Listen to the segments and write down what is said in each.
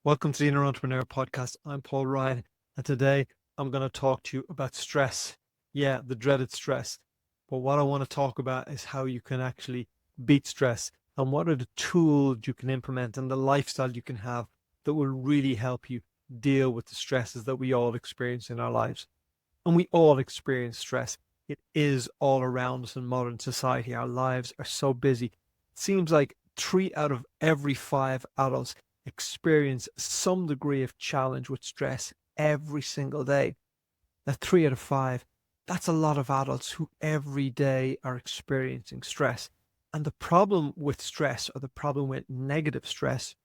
Welcome to the Inner Entrepreneur Podcast. I'm Paul Ryan, and today I'm going to talk to you about stress. Yeah, the dreaded stress. But what I want to talk about is how you can actually beat stress and what are the tools you can implement and the lifestyle you can have that will really help you deal with the stresses that we all experience in our lives. And we all experience stress. It is all around us in modern society. Our lives are so busy. It seems like 3 out of every 5 adults experience some degree of challenge with stress every single day. Now, 3 out of 5, that's a lot of adults who every day are experiencing stress. And the problem with stress, or the problem with negative stress,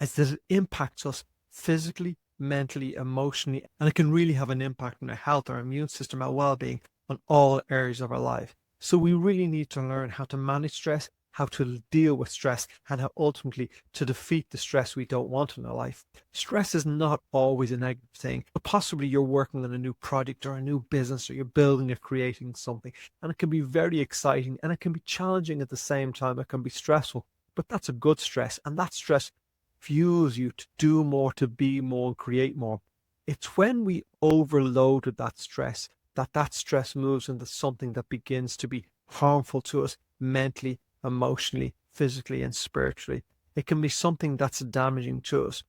is that it impacts us physically, mentally, emotionally, and it can really have an impact on our health, our immune system, our well-being, on all areas of our life. So we really need to learn how to manage stress, how to deal with stress, and how ultimately to defeat the stress we don't want in our life. Stress is not always a negative thing, but possibly you're working on a new project or a new business, or you're building or creating something, and it can be very exciting and it can be challenging at the same time. It can be stressful, but that's a good stress, and that stress fuels you to do more, to be more, and create more. It's when we overloaded that stress that stress moves into something that begins to be harmful to us mentally, emotionally, physically, and spiritually. It can be something that's damaging to us.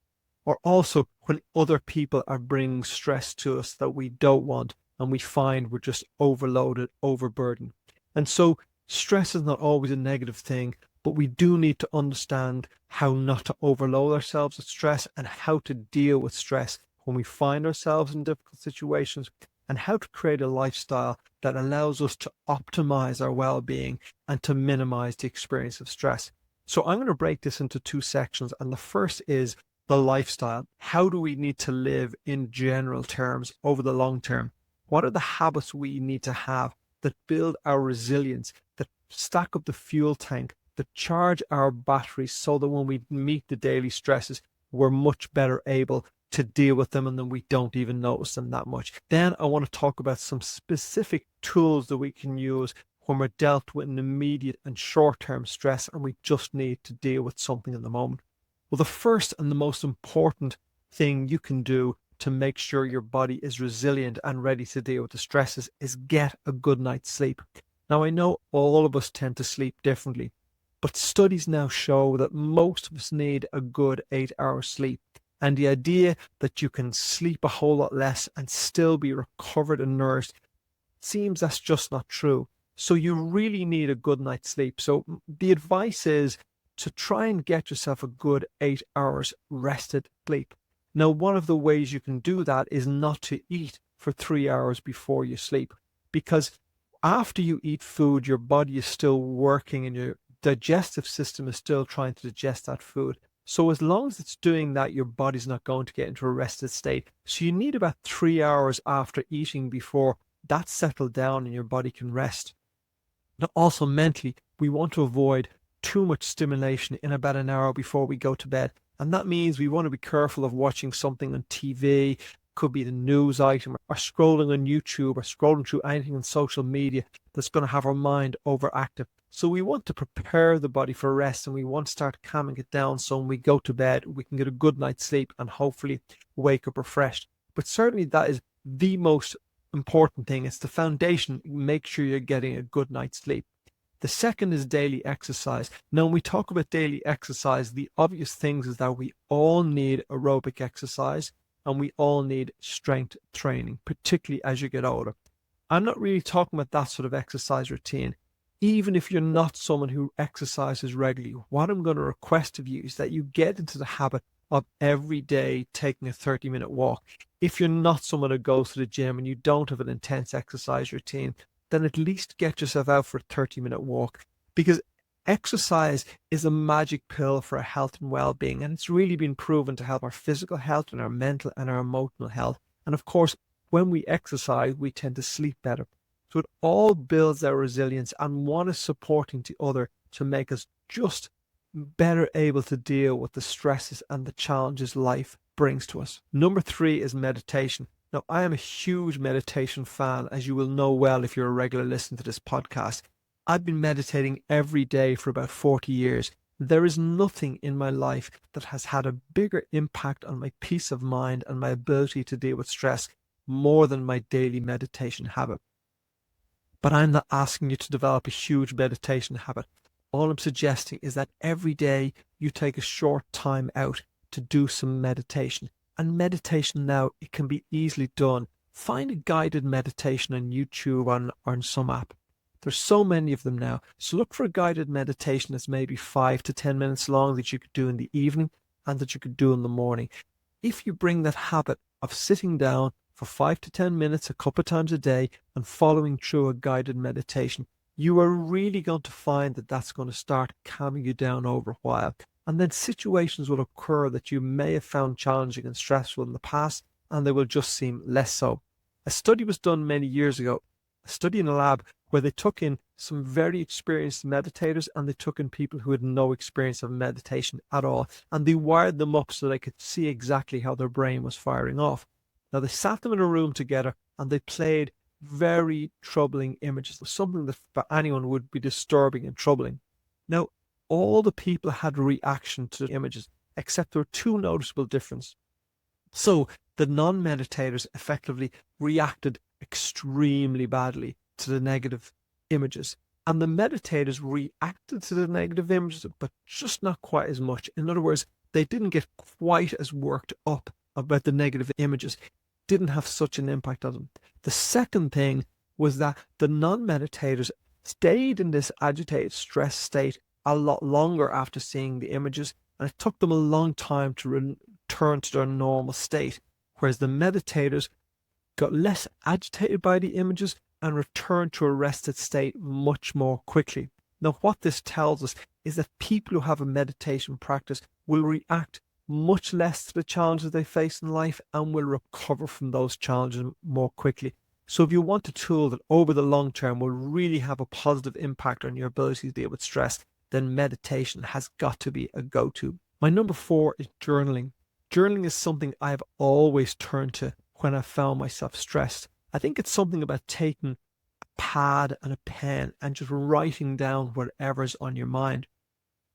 Or also when other people are bringing stress to us that we don't want, and we find we're just overloaded, overburdened. And so stress is not always a negative thing, but we do need to understand how not to overload ourselves with stress and how to deal with stress when we find ourselves in difficult situations, and how to create a lifestyle that allows us to optimize our well-being and to minimize the experience of stress. So I'm going to break this into 2 sections, and the first is the lifestyle. How do we need to live in general terms over the long term? What are the habits we need to have that build our resilience, that stack up the fuel tank, that charge our batteries so that when we meet the daily stresses, we're much better able to deal with them, and then we don't even notice them that much. Then I want to talk about some specific tools that we can use when we're dealt with an immediate and short-term stress and we just need to deal with something in the moment. Well, the first and the most important thing you can do to make sure your body is resilient and ready to deal with the stresses is get a good night's sleep. Now, I know all of us tend to sleep differently, but studies now show that most of us need a good 8 hours sleep. And the idea that you can sleep a whole lot less and still be recovered and nourished seems that's just not true. So you really need a good night's sleep. So the advice is to try and get yourself a good 8 hours rested sleep. Now, one of the ways you can do that is not to eat for 3 hours before you sleep, because after you eat food, your body is still working and your digestive system is still trying to digest that food. So as long as it's doing that, your body's not going to get into a rested state. So you need about 3 hours after eating before that's settled down and your body can rest. Now, also mentally, we want to avoid too much stimulation in about an hour before we go to bed. And that means we want to be careful of watching something on TV, could be the news item, or scrolling on YouTube, or scrolling through anything on social media that's going to have our mind overactive. So we want to prepare the body for rest, and we want to start calming it down so when we go to bed, we can get a good night's sleep and hopefully wake up refreshed. But certainly that is the most important thing. It's the foundation. Make sure you're getting a good night's sleep. The second is daily exercise. Now, when we talk about daily exercise, the obvious things is that we all need aerobic exercise and we all need strength training, particularly as you get older. I'm not really talking about that sort of exercise routine. Even if you're not someone who exercises regularly, what I'm going to request of you is that you get into the habit of every day taking a 30-minute walk. If you're not someone who goes to the gym and you don't have an intense exercise routine, then at least get yourself out for a 30-minute walk, because exercise is a magic pill for our health and well-being, and it's really been proven to help our physical health and our mental and our emotional health. And of course, when we exercise, we tend to sleep better. So it all builds our resilience, and one is supporting the other to make us just better able to deal with the stresses and the challenges life brings to us. Number 3 is meditation. Now, I am a huge meditation fan, as you will know well if you're a regular listener to this podcast. I've been meditating every day for about 40 years, There is nothing in my life that has had a bigger impact on my peace of mind and my ability to deal with stress more than my daily meditation habit. But I'm not asking you to develop a huge meditation habit. All I'm suggesting is that every day you take a short time out to do some meditation. And meditation now, it can be easily done. Find a guided meditation on YouTube or on some app. There's so many of them now. So look for a guided meditation that's maybe 5 to 10 minutes long that you could do in the evening and that you could do in the morning. If you bring that habit of sitting down for 5 to 10 minutes a couple of times a day and following through a guided meditation, you are really going to find that that's going to start calming you down over a while. And then situations will occur that you may have found challenging and stressful in the past, and they will just seem less so. A study was done many years ago, a study in a lab where they took in some very experienced meditators and they took in people who had no experience of meditation at all. And they wired them up so they could see exactly how their brain was firing off. Now, they sat them in a room together and they played very troubling images, something that for anyone would be disturbing and troubling. Now, all the people had a reaction to the images, except there were two noticeable differences. So the non-meditators effectively reacted extremely badly to the negative images. And the meditators reacted to the negative images, but just not quite as much. In other words, they didn't get quite as worked up about the negative images, didn't have such an impact on them. The second thing was that the non-meditators stayed in this agitated stress state a lot longer after seeing the images, and it took them a long time to return to their normal state, whereas the meditators got less agitated by the images and returned to a rested state much more quickly. Now, what this tells us is that people who have a meditation practice will react much less to the challenges they face in life and will recover from those challenges more quickly. So if you want a tool that over the long term will really have a positive impact on your ability to deal with stress, then meditation has got to be a go-to. My number 4 is journaling. Journaling is something I've always turned to when I found myself stressed. I think it's something about taking a pad and a pen and just writing down whatever's on your mind.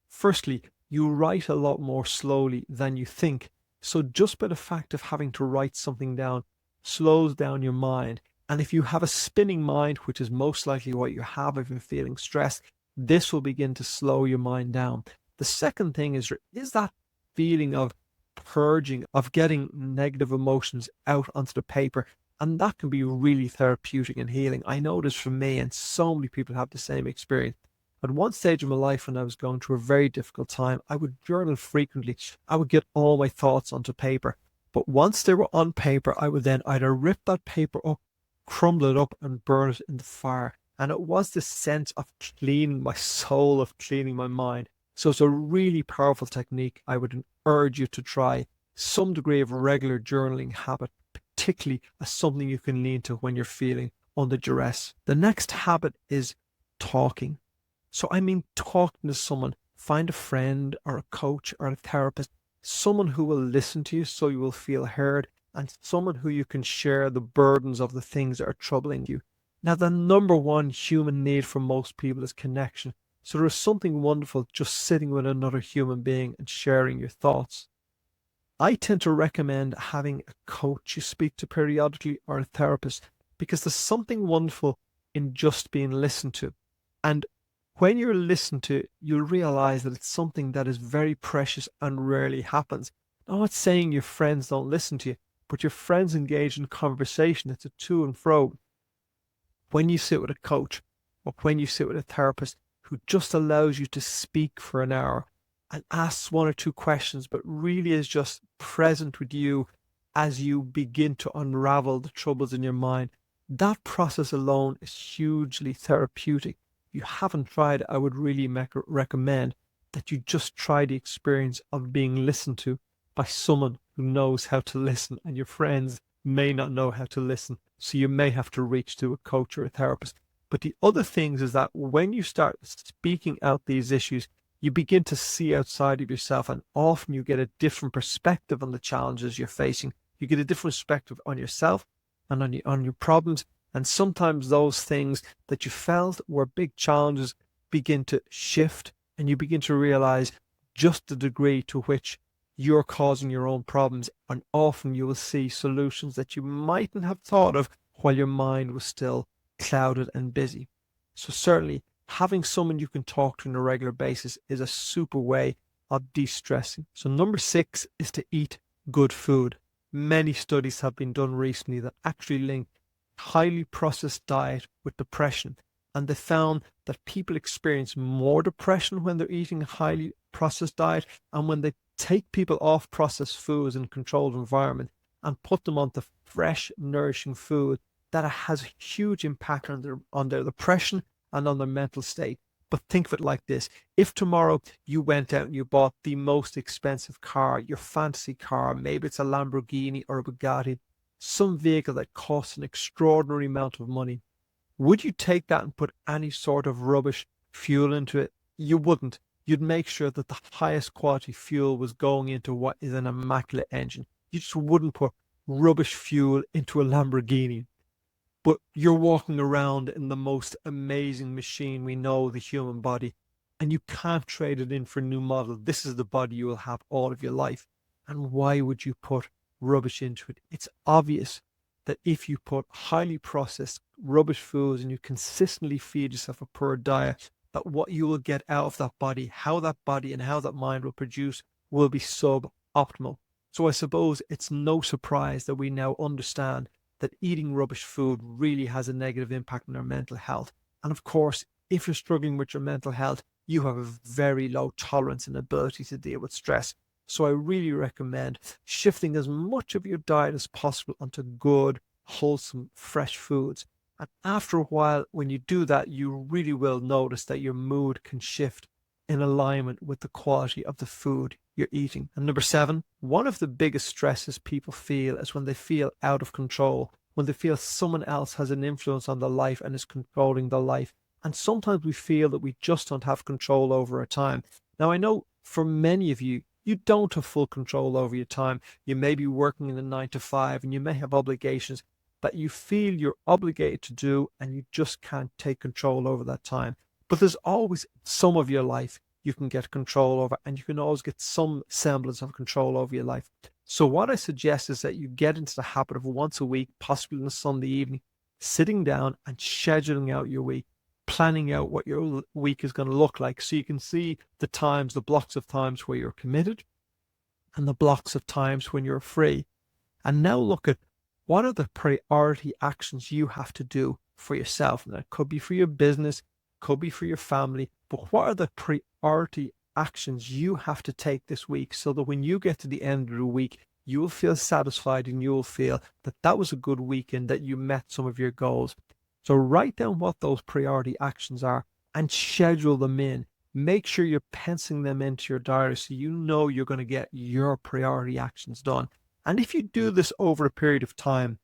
Firstly, you write a lot more slowly than you think. So just by the fact of having to write something down slows down your mind. And if you have a spinning mind, which is most likely what you have if you're feeling stressed, this will begin to slow your mind down. The second thing is that feeling of purging, of getting negative emotions out onto the paper. And that can be really therapeutic and healing. I know this from me, and so many people have the same experience. At one stage of my life when I was going through a very difficult time, I would journal frequently. I would get all my thoughts onto paper. But once they were on paper, I would then either rip that paper up, crumble it up and burn it in the fire. And it was this sense of cleaning my soul, of cleaning my mind. So it's a really powerful technique. I would urge you to try some degree of regular journaling habit, particularly as something you can lean to when you're feeling under duress. The next habit is talking. So I mean talking to someone. Find a friend or a coach or a therapist, someone who will listen to you so you will feel heard, and someone who you can share the burdens of the things that are troubling you. Now, the number one human need for most people is connection. So there is something wonderful just sitting with another human being and sharing your thoughts. I tend to recommend having a coach you speak to periodically or a therapist, because there's something wonderful in just being listened to. And when you're listened to, you'll realize that it's something that is very precious and rarely happens. I'm not saying your friends don't listen to you, but your friends engage in conversation. It's a to and fro. When you sit with a coach or when you sit with a therapist who just allows you to speak for an hour and asks one or two questions, but really is just present with you as you begin to unravel the troubles in your mind, that process alone is hugely therapeutic. If you haven't tried it, I would really recommend that you just try the experience of being listened to by someone who knows how to listen, and your friends may not know how to listen, so you may have to reach to a coach or a therapist. But the other things is that when you start speaking out these issues, you begin to see outside of yourself, and often you get a different perspective on the challenges you're facing. You get a different perspective on yourself and on your problems. And sometimes those things that you felt were big challenges begin to shift, and you begin to realize just the degree to which you're causing your own problems. And often you will see solutions that you mightn't have thought of while your mind was still clouded and busy. So certainly having someone you can talk to on a regular basis is a super way of de-stressing. So number 6 is to eat good food. Many studies have been done recently that actually link highly processed diet with depression. And they found that people experience more depression when they're eating a highly processed diet. And when they take people off processed foods in a controlled environment and put them onto fresh, nourishing food, that has a huge impact on their depression and on their mental state. But think of it like this. If tomorrow you went out and you bought the most expensive car, your fantasy car, maybe it's a Lamborghini or a Bugatti, some vehicle that costs an extraordinary amount of money, would you take that and put any sort of rubbish fuel into it? You wouldn't. You'd make sure that the highest quality fuel was going into what is an immaculate engine. You just wouldn't put rubbish fuel into a Lamborghini. But you're walking around in the most amazing machine we know, the human body, and you can't trade it in for a new model. This is the body you will have all of your life. And why would you put rubbish into it? It's obvious that if you put highly processed rubbish foods and you consistently feed yourself a poor diet, that what you will get out of that body, how that body and how that mind will produce, will be suboptimal. So I suppose it's no surprise that we now understand that eating rubbish food really has a negative impact on our mental health. And of course, if you're struggling with your mental health, you have a very low tolerance and ability to deal with stress. So I really recommend shifting as much of your diet as possible onto good, wholesome, fresh foods. And after a while, when you do that, you really will notice that your mood can shift in alignment with the quality of the food you're eating. And number 7, one of the biggest stresses people feel is when they feel out of control, when they feel someone else has an influence on their life and is controlling their life. And sometimes we feel that we just don't have control over our time. Now, I know for many of you, you don't have full control over your time. You may be working in a 9 to 5 and you may have obligations that you feel you're obligated to do and you just can't take control over that time. But there's always some of your life you can get control over, and you can always get some semblance of control over your life. So what I suggest is that you get into the habit of once a week, possibly on a Sunday evening, sitting down and scheduling out your week, planning out what your week is going to look like, so you can see the times, the blocks of times where you're committed and the blocks of times when you're free. And now look at what are the priority actions you have to do for yourself. And that could be for your business, could be for your family, but what are the priority actions you have to take this week so that when you get to the end of the week, you will feel satisfied and you will feel that that was a good weekend, that you met some of your goals. So write down what those priority actions are and schedule them in. Make sure you're penciling them into your diary so you know you're going to get your priority actions done. And if you do this over a period of time,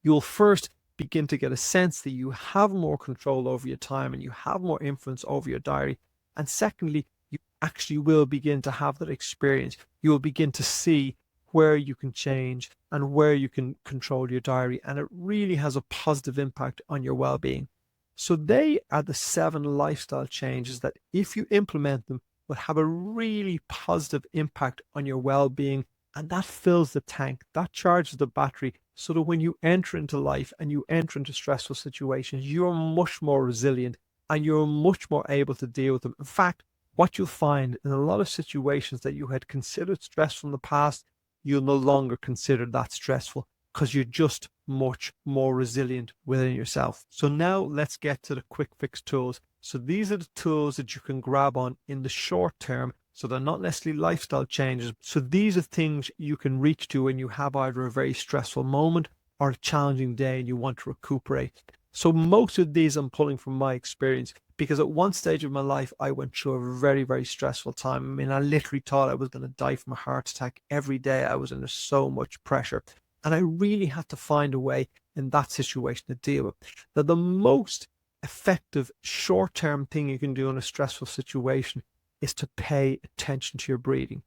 you'll first begin to get a sense that you have more control over your time and you have more influence over your diary. And secondly, you actually will begin to have that experience. You will begin to see where you can change and where you can control your diary. And it really has a positive impact on your well-being. So they are the 7 lifestyle changes that, if you implement them, will have a really positive impact on your well-being. And that fills the tank, that charges the battery, so that when you enter into life and you enter into stressful situations, you're much more resilient and you're much more able to deal with them. In fact, what you'll find in a lot of situations that you had considered stressful in the past, you'll no longer consider that stressful because you're just much more resilient within yourself. So now let's get to the quick fix tools. So these are the tools that you can grab on in the short term. So they're not necessarily lifestyle changes. So these are things you can reach to when you have either a very stressful moment or a challenging day and you want to recuperate. So most of these I'm pulling from my experience, because at one stage of my life, I went through a very, very stressful time. I mean, I literally thought I was going to die from a heart attack every day. I was under so much pressure. And I really had to find a way in that situation to deal with. Now, the most effective short-term thing you can do in a stressful situation is to pay attention to your breathing.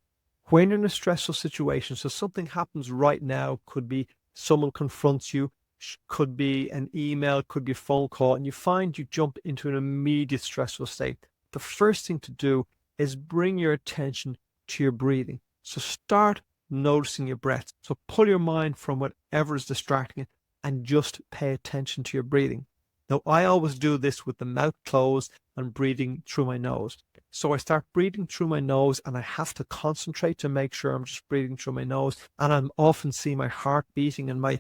When you're in a stressful situation, so something happens right now, could be someone confronts you, could be an email, could be a phone call, and you find you jump into an immediate stressful state. The first thing to do is bring your attention to your breathing. So start noticing your breath. So pull your mind from whatever is distracting it and just pay attention to your breathing. Now, I always do this with the mouth closed and breathing through my nose. So I start breathing through my nose and I have to concentrate to make sure I'm just breathing through my nose. And I'm often see my heart beating and my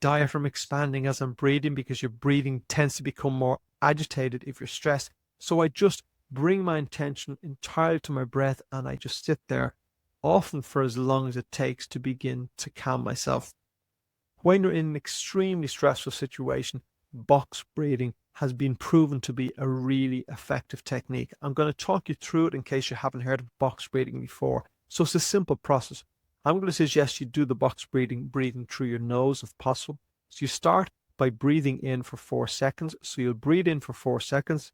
diaphragm expanding as I'm breathing, because your breathing tends to become more agitated if you're stressed. So I just bring my attention entirely to my breath and I just sit there, often for as long as it takes to begin to calm myself. When you're in an extremely stressful situation, box breathing has been proven to be a really effective technique. I'm going to talk you through it in case you haven't heard of box breathing before. So it's a simple process. I'm going to suggest you do the box breathing through your nose if possible. So you start by breathing in for 4 seconds. So you'll breathe in for 4 seconds,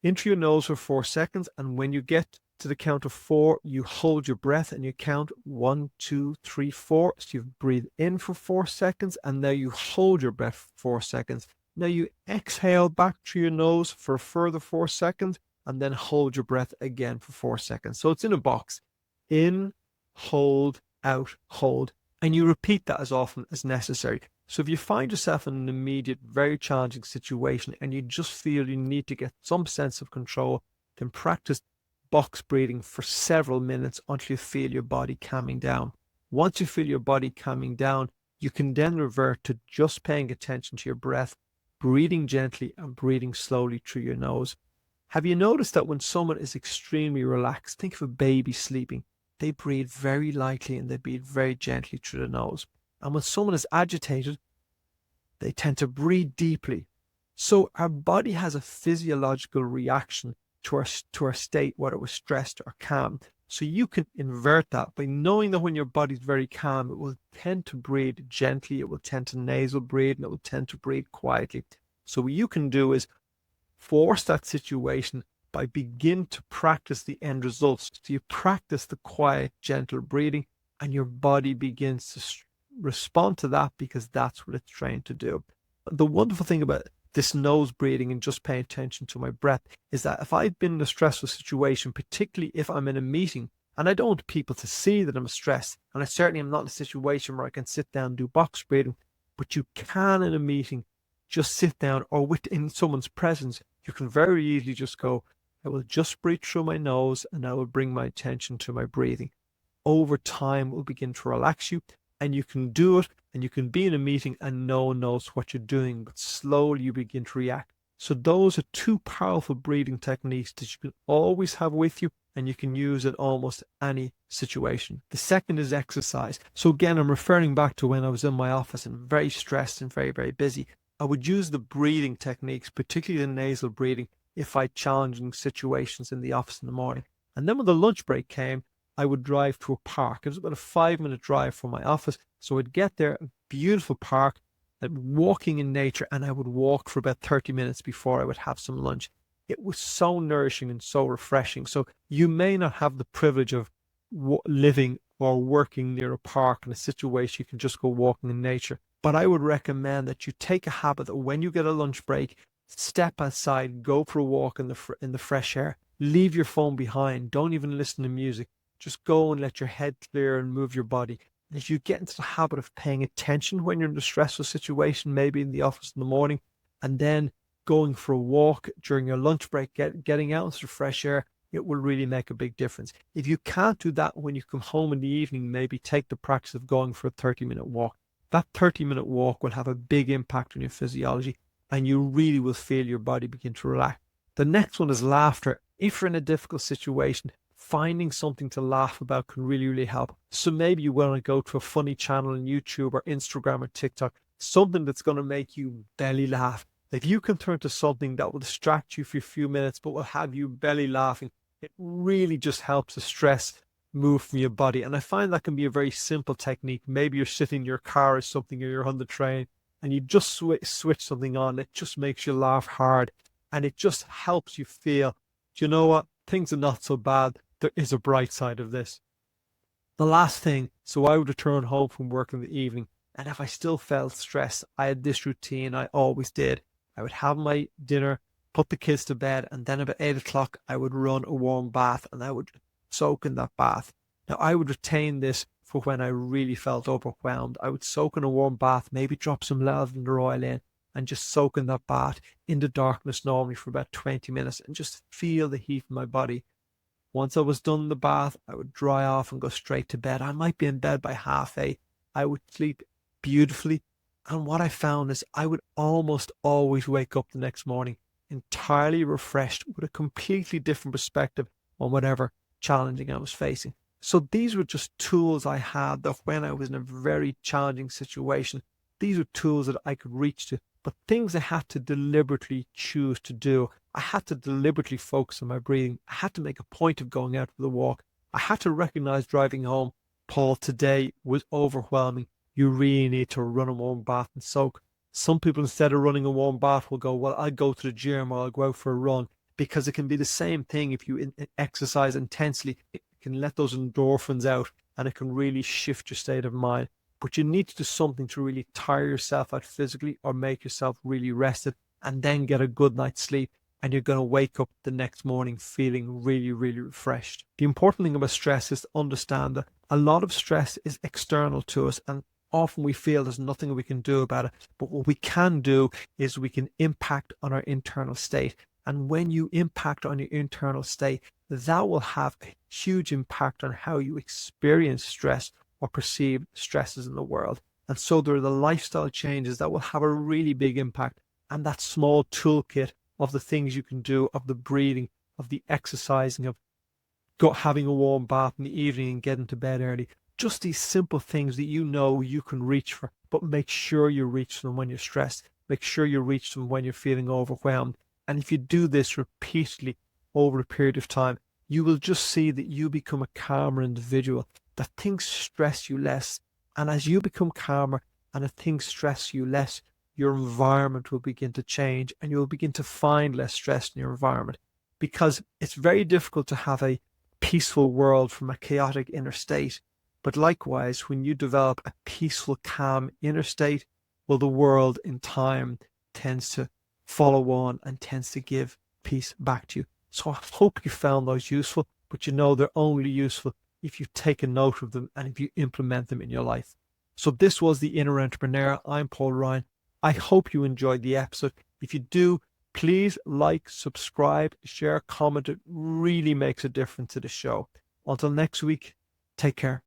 into your nose for 4 seconds, and when you get to the count of 4, you hold your breath and you count 1, 2, 3, 4. So you breathe in for 4 seconds, and now you hold your breath for 4 seconds. Now you exhale back through your nose for a further 4 seconds, and then hold your breath again for 4 seconds. So it's in a box. In, hold, out, hold. And you repeat that as often as necessary. So if you find yourself in an immediate, very challenging situation and you just feel you need to get some sense of control, then practice box breathing for several minutes until you feel your body calming down. Once you feel your body calming down, you can then revert to just paying attention to your breath, breathing gently and breathing slowly through your nose. Have you noticed that when someone is extremely relaxed, think of a baby sleeping, they breathe very lightly and they breathe very gently through the nose. And when someone is agitated, they tend to breathe deeply. So our body has a physiological reaction to our state, whether we're stressed or calm. So you can invert that by knowing that when your body's very calm, it will tend to breathe gently, it will tend to nasal breathe, and it will tend to breathe quietly. So what you can do is force that situation by begin to practice the end results. So you practice the quiet, gentle breathing, and your body begins to respond to that because that's what it's trained to do. The wonderful thing about this nose breathing and just paying attention to my breath is that if I've been in a stressful situation, particularly if I'm in a meeting and I don't want people to see that I'm stressed, and I certainly am not in a situation where I can sit down and do box breathing, but you can in a meeting just sit down, or within someone's presence, you can very easily just go, I will just breathe through my nose and I will bring my attention to my breathing. Over time, it will begin to relax you, and you can do it, and you can be in a meeting and no one knows what you're doing, but slowly you begin to react. So those are two powerful breathing techniques that you can always have with you, and you can use in almost any situation. The second is exercise. So again, I'm referring back to when I was in my office and very stressed and very, very busy. I would use the breathing techniques, particularly the nasal breathing, if I had challenging situations in the office in the morning. And then when the lunch break came, I would drive to a park. It was about a 5-minute drive from my office. So I'd get there, a beautiful park, walking in nature, and I would walk for about 30 minutes before I would have some lunch. It was so nourishing and so refreshing. So you may not have the privilege of living or working near a park in a situation you can just go walking in nature. But I would recommend that you take a habit that when you get a lunch break, step outside, go for a walk in the fresh air, leave your phone behind, don't even listen to music. Just go and let your head clear and move your body. And if you get into the habit of paying attention when you're in a stressful situation, maybe in the office in the morning, and then going for a walk during your lunch break, getting out into the fresh air, it will really make a big difference. If you can't do that when you come home in the evening, maybe take the practice of going for a 30-minute walk. That 30-minute walk will have a big impact on your physiology, and you really will feel your body begin to relax. The next one is laughter. If you're in a difficult situation, finding something to laugh about can really, really help. So maybe you want to go to a funny channel on YouTube or Instagram or TikTok, something that's going to make you belly laugh. If you can turn to something that will distract you for a few minutes but will have you belly laughing, it really just helps the stress move from your body. And I find that can be a very simple technique. Maybe you're sitting in your car or something, or you're on the train, and you just switch something on. It just makes you laugh hard, and it just helps you feel, do you know what? Things are not so bad. There is a bright side of this. The last thing, so I would return home from work in the evening, and if I still felt stressed, I had this routine I always did. I would have my dinner, put the kids to bed, and then about 8 o'clock, I would run a warm bath and I would soak in that bath. Now, I would retain this for when I really felt overwhelmed. I would soak in a warm bath, maybe drop some lavender oil in, and just soak in that bath in the darkness normally for about 20 minutes and just feel the heat in my body. Once I was done in the bath, I would dry off and go straight to bed. I might be in bed by 8:30. I would sleep beautifully. And what I found is I would almost always wake up the next morning entirely refreshed with a completely different perspective on whatever challenging I was facing. So these were just tools I had that when I was in a very challenging situation, these were tools that I could reach to, but things I had to deliberately choose to do. I had to deliberately focus on my breathing. I had to make a point of going out for the walk. I had to recognize driving home, Paul, today was overwhelming. You really need to run a warm bath and soak. Some people, instead of running a warm bath, will go, well, I'll go to the gym or I'll go out for a run, because it can be the same thing. If you exercise intensely, it can let those endorphins out and it can really shift your state of mind. But you need to do something to really tire yourself out physically or make yourself really rested, and then get a good night's sleep. And you're going to wake up the next morning feeling really, really refreshed. The important thing about stress is to understand that a lot of stress is external to us, and often we feel there's nothing we can do about it. But what we can do is we can impact on our internal state. And when you impact on your internal state, that will have a huge impact on how you experience stress or perceive stresses in the world. And so there are the lifestyle changes that will have a really big impact. And that small toolkit of the things you can do, of the breathing, of the exercising, of having a warm bath in the evening and getting to bed early. Just these simple things that you know you can reach for, but make sure you reach them when you're stressed. Make sure you reach them when you're feeling overwhelmed. And if you do this repeatedly over a period of time, you will just see that you become a calmer individual, that things stress you less. And as you become calmer and if things stress you less, your environment will begin to change and you'll begin to find less stress in your environment, because it's very difficult to have a peaceful world from a chaotic inner state. But likewise, when you develop a peaceful, calm inner state, well, the world in time tends to follow on and tends to give peace back to you. So I hope you found those useful, but you know they're only useful if you take a note of them and if you implement them in your life. So this was The Inner Entrepreneur. I'm Paul Ryan. I hope you enjoyed the episode. If you do, please like, subscribe, share, comment. It really makes a difference to the show. Until next week, take care.